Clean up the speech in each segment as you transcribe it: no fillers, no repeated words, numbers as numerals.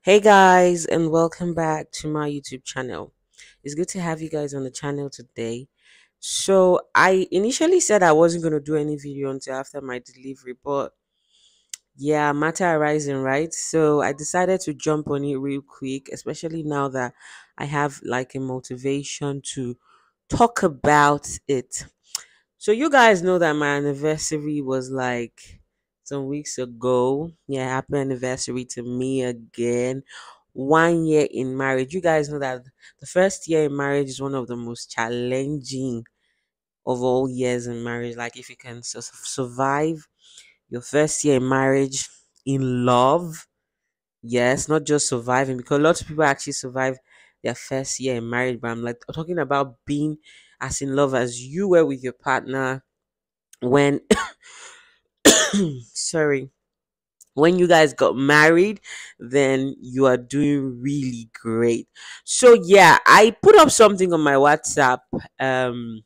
Hey guys, and welcome back to my YouTube channel. It's good to have you guys on the channel today. So, I initially said I wasn't going to do any video until after my delivery, but yeah, matter arising, right? So, I decided to jump on it real quick, especially now that I have like a motivation to talk about it. So, you guys know that my anniversary was like some weeks ago. Yeah, happy anniversary to me again. 1 year in marriage. You guys know that the first year in marriage is one of the most challenging of all years in marriage. Like, if you can survive your first year in marriage in love, yes, not just surviving, because lots of people actually survive their first year in marriage, but I'm like talking about being as in love as you were with your partner when sorry, when you guys got married, then you are doing really great. So yeah, I put up something on my WhatsApp. um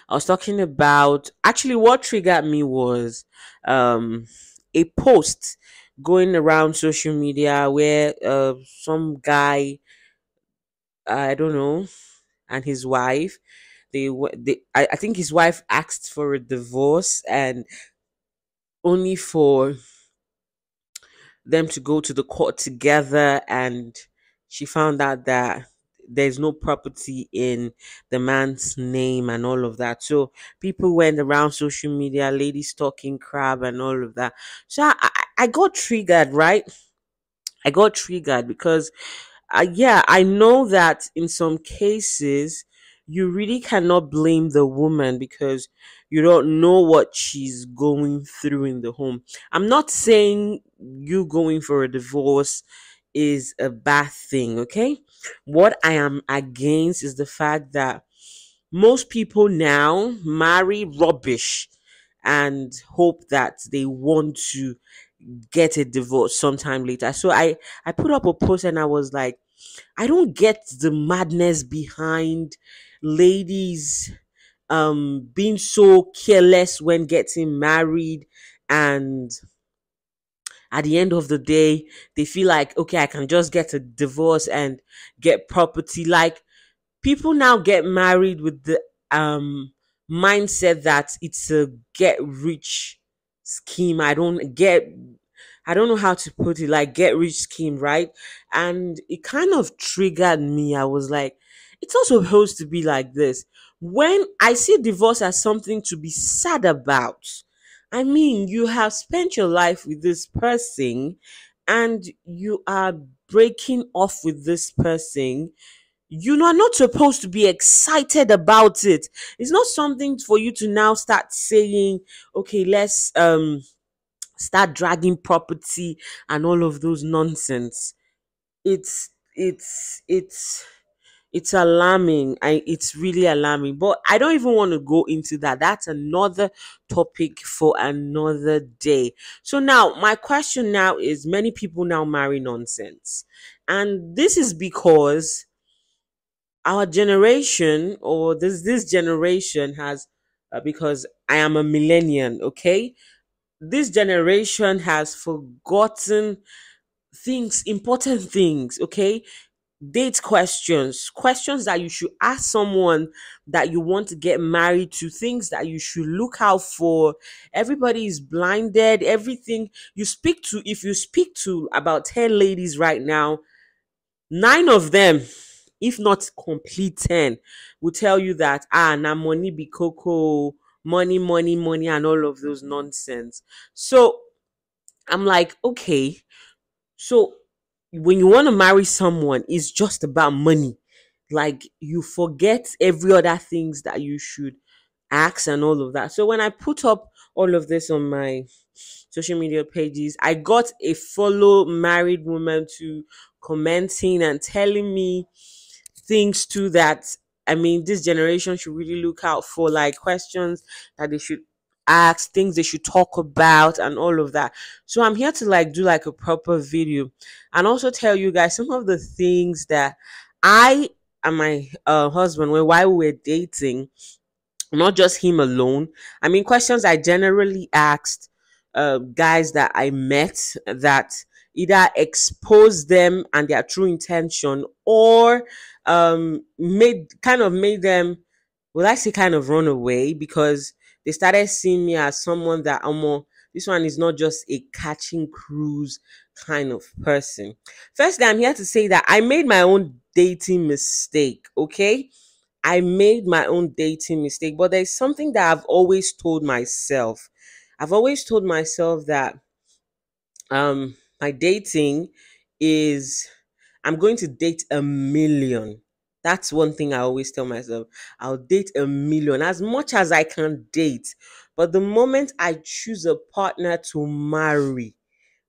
I was talking about, actually what triggered me was um a post going around social media where some guy, I don't know, and his wife, I think his wife asked for a divorce, and only for them to go to the court together, and she found out that there's no property in the man's name and all of that. So people went around social media, ladies talking crap and all of that. So I got triggered, right? I got triggered because yeah, I know that in some cases you really cannot blame the woman because you don't know what she's going through in the home. I'm not saying you going for a divorce is a bad thing, okay? What I am against is the fact that most people now marry rubbish and hope that they want to get a divorce sometime later. So I put up a post and I was like, I don't get the madness behind ladies being so careless when getting married, and at the end of the day they feel like, okay, I can just get a divorce and get property. Like, people now get married with the mindset that it's a get rich scheme. I don't know how to put it, like get rich scheme, right? And it kind of triggered me. I was like, it's not supposed to be like this. When I see divorce as something to be sad about, I mean, you have spent your life with this person and you are breaking off with this person. You are not supposed to be excited about it. It's not something for you to now start saying, okay, let's start dragging property and all of those nonsense. It's it's alarming. It's really alarming. But I don't even want to go into that. That's another topic for another day. So now my question now is, many people now marry nonsense. And this is because our generation, or this generation has because I am a millennial, okay? This generation has forgotten things, important things, okay? Date questions, questions that you should ask someone that you want to get married to, things that you should look out for. Everybody is blinded. Everything you speak to, if you speak to about 10 ladies right now, 9 of them, if not complete 10, will tell you that na money be cocoa, money, money, money, and all of those nonsense. So I'm like, okay, so when you want to marry someone, it's just about money. Like, you forget every other things that you should ask and all of that. So when I put up all of this on my social media pages, I got a follow married woman to commenting and telling me things too, that I mean, this generation should really look out for, like questions that they should ask, things they should talk about, and all of that. So I'm here to like do like a proper video and also tell you guys some of the things that I and my husband, when while we were dating, not just him alone. I mean, questions I generally asked guys that I met, that either expose them and their true intention, or made them, well, I say kind of run away, because they started seeing me as someone that this one is not just a catching cruise kind of person. Firstly, I'm here to say that I made my own dating mistake, okay? I made my own dating mistake, but there's something that I've always told myself. I've always told myself that my dating is, I'm going to date a million. That's one thing I always tell myself. I'll date a million, as much as I can date. But the moment I choose a partner to marry,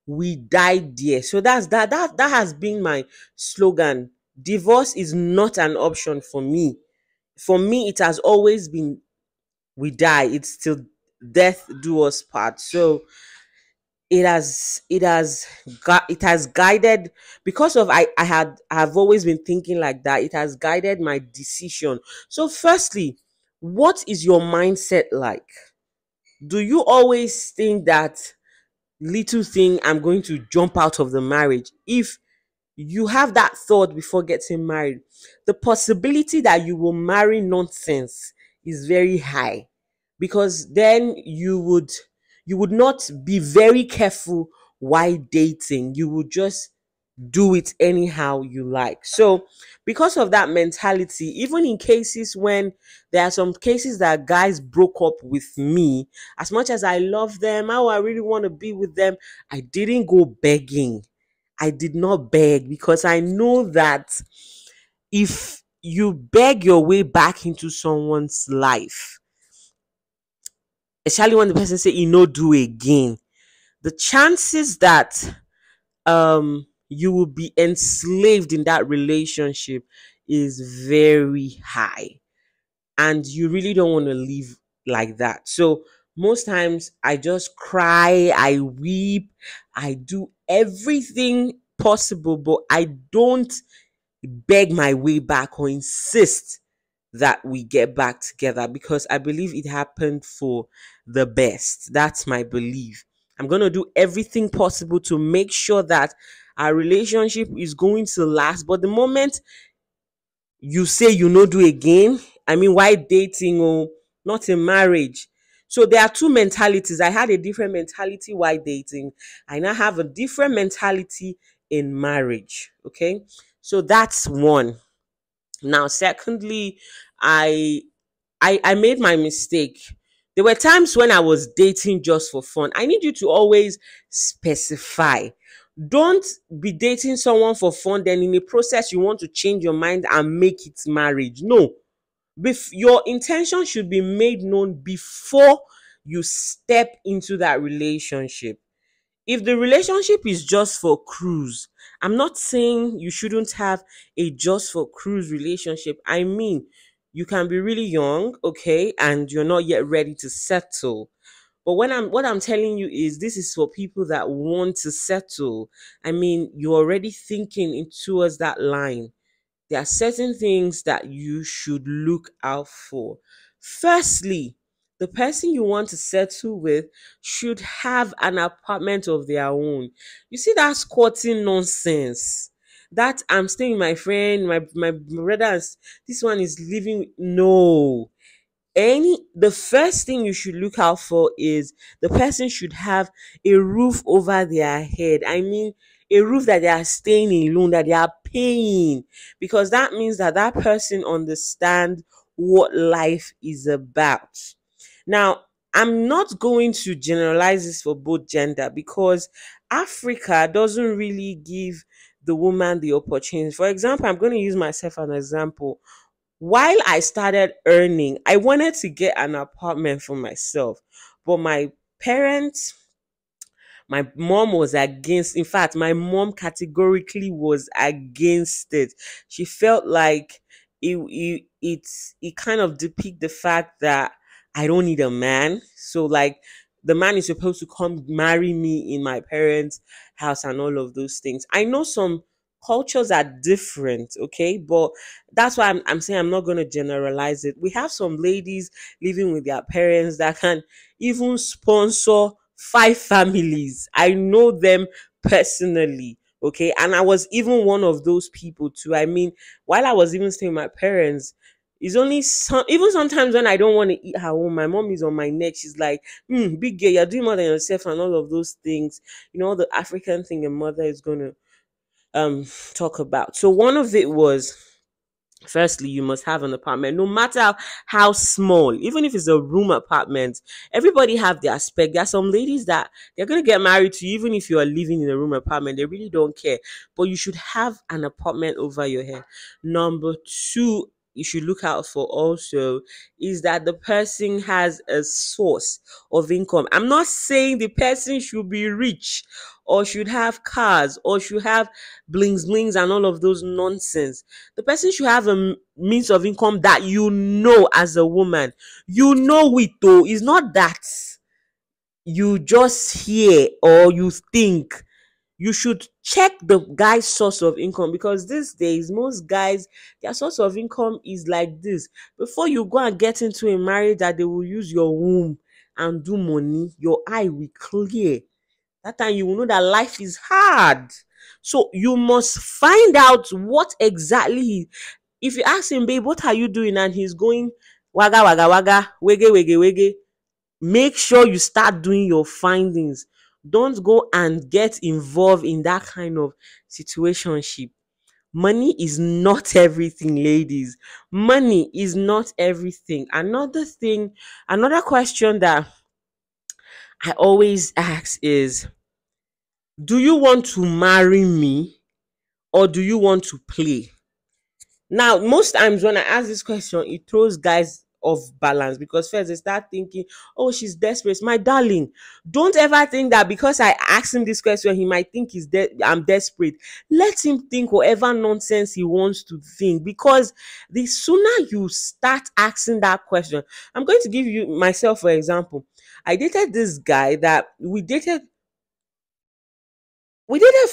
we die there. So that has been my slogan. Divorce is not an option for me. For me, it has always been, we die. It's till death do us part. So it has guided, because of I have always been thinking like that. It has guided my decision. So firstly, what is your mindset like? Do you always think that little thing, I'm going to jump out of the marriage? If you have that thought before getting married, the possibility that you will marry nonsense is very high, because then you would not be very careful while dating. You would just do it anyhow you like. So because of that mentality, even in cases when there are some cases that guys broke up with me, as much as I love them, how I really want to be with them, I didn't go begging. I did not beg, because I know that if you beg your way back into someone's life, especially when the person say you no do again, the chances that you will be enslaved in that relationship is very high, and you really don't want to live like that. So most times I just cry, I weep, I do everything possible, but I don't beg my way back or insist that we get back together, because I believe it happened for the best. That's my belief. I'm going to do everything possible to make sure that our relationship is going to last. But the moment you say you no do again, I mean, why dating or not in marriage? So there are two mentalities. I had a different mentality while dating. I now have a different mentality in marriage. Okay. So that's one. Now, secondly, I I made my mistake. There were times when I was dating just for fun. I need you to always specify. Don't be dating someone for fun, then in the process you want to change your mind and make it marriage. No. Your intention should be made known before you step into that relationship. If the relationship is just for cruise, I'm not saying you shouldn't have a just for cruise relationship. I mean, you can be really young, okay, and you're not yet ready to settle. But what I'm telling you is, this is for people that want to settle. I mean, you're already thinking in towards that line. There are certain things that you should look out for. Firstly, the person you want to settle with should have an apartment of their own. You see that squatting nonsense. That I'm staying with my friend, my brothers. This one is living. No, the first thing you should look out for is the person should have a roof over their head. I mean, a roof that they are staying alone, that they are paying, because that means that that person understands what life is about. Now, I'm not going to generalize this for both gender, because Africa doesn't really give the woman the opportunity. For example, I'm going to use myself as an example. While I started earning, I wanted to get an apartment for myself, but parents, my mom was against. In fact, my mom categorically was against it. She felt like it kind of depict the fact that I don't need a man. So like, the man is supposed to come marry me in my parents' house and all of those things. I know some cultures are different, okay, but that's why I'm saying I'm not going to generalize it. We have some ladies living with their parents that can even sponsor five families. I know them personally. Okay. And I was even one of those people too. I mean, while I was even staying with my parents, it's only some, even sometimes when I don't want to eat her home, my mom is on my neck. She's like, big girl, you're doing more than yourself and all of those things. You know, the African thing a mother is gonna talk about. So one of it was, firstly, you must have an apartment, no matter how small, even if it's a room apartment. Everybody have their spec. There are some ladies that they're gonna get married to you, even if you are living in a room apartment. They really don't care. But you should have an apartment over your head. Number two, you should look out for also is that the person has a source of income. I'm not saying the person should be rich or should have cars or should have blings blings and all of those nonsense. The person should have a means of income that you know as a woman. You know it though. It's not that you just hear or you think. You should check the guy's source of income because these days most guys their source of income is like this. Before you go and get into a marriage that they will use your womb and do money, your eye will clear. That time you will know that life is hard. So you must find out what exactly. If you ask him, babe, what are you doing? And he's going waga waga waga, wege wege wege. Make sure you start doing your findings. Don't go and get involved in that kind of situationship. Money is not everything, ladies. Money is not everything. Another thing, another question that I always ask is, do you want to marry me or do you want to play? Now, most times when I ask this question, it throws guys off balance because first they start thinking, oh, she's desperate. My darling, don't ever think that because I ask him this question, he might think I'm desperate. Let him think whatever nonsense he wants to think because the sooner you start asking that question, I'm going to give you myself for example. I dated this guy that we dated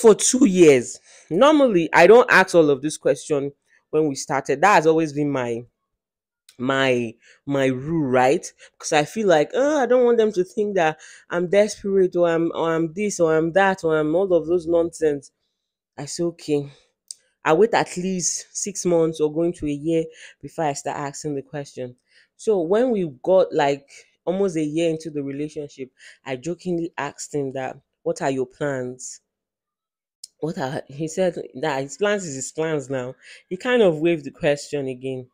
for 2 years. Normally, I don't ask all of this question when we started. That has always been my my rule, right? Because I feel like, I don't want them to think that I'm desperate or I'm this or I'm that or I'm all of those nonsense. I say okay. I wait at least 6 months or going to a year before I start asking the question. So when we got like almost a year into the relationship, I jokingly asked him that, what are your plans? He said that his plans is his plans now. He kind of waved the question again.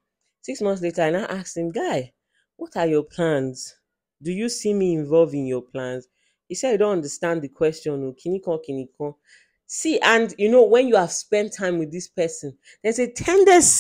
6 months later, I now asked him, guy, what are your plans? Do you see me involved in your plans? He said, I don't understand the question. Oh, Kiniko, Kiniko. See, and when you have spent time with this person, there's a tendency